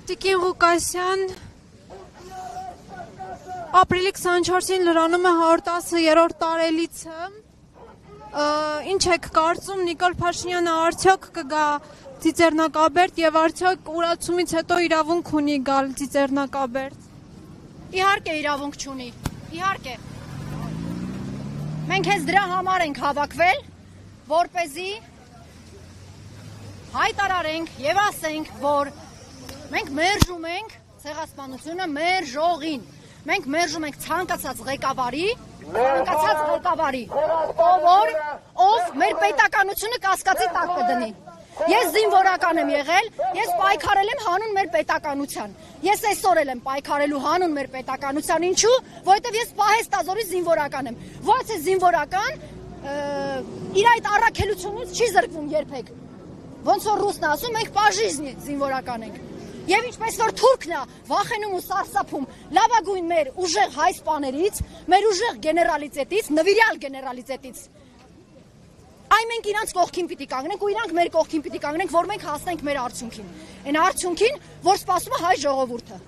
Տիկին Ղուկասյան, ապրիլի 24-ին լրանում է 110-րդ տարելիցը, ինչ եք կարծում Նիկոլ Փաշինյանը արդյոք կգա Ծիծեռնակաբերդ եւ արդյոք ուրացումից հետո իրավունք ունի գալ Ծիծեռնակաբերդ։ Իհարկե իրավունք չունի, իհարկե։ Մենք հենց դրա համար ենք հավաքվել, որպեսզի հայտարարենք եւ ասենք, որ մենք մերժում ենք ցեղասպանությունը մերժողին։ Մենք մերժում ենք ցանկացած ղեկավարի, ով մեր պետականությունը կասկածի տակ կդնի։ Ես զինվորական եմ եղել, ես պայքարել եմ հանուն մեր պետականության։ Ես այսօր էլ եմ պայքարելու հանուն մեր պետականության, ինչու՞, որովհետև ես պահեստազորի զինվորական եմ։ Ոչ է զինվորական իր այդ առաքելությունից չի զրկվում երբեք։ Ոնց որ ռուսն ասում, մենք պաժիզնի զինվորական ենք։ Եվ ինչպես որ թուրքն է վախենում ու սարսափում լավագույն մեր ուժեղ հայ սպաներից, մեր ուժեղ գեներալիտետից, նվիրյալ գեներալիտետից, այ մենք իրանց կողքին պիտի կանգնենք ու իրանք մեր կողքին պիտի կանգնենք, որ մենք հասնենք մեր արդյունքին, այն արդյունքին, որ սպասում է հայ ժողովուրդը։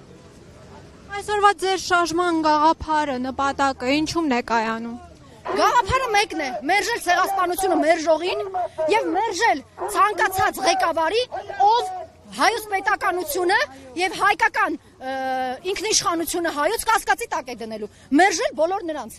Այսօրվա ձեր շարժման գաղափարը, նպատակը ինչու՞մն է կայանում։ Գաղափարը մեկն է՝ մերժել ցեղասպանությունը մերժողին եւ մերժել ցանկացած ղեկավարի, ով հայոց պետականությունը եւ հայկական ինքնիշխանությունը հայոց կասկածի տակ է դնելու, մերժել բոլոր նրանց։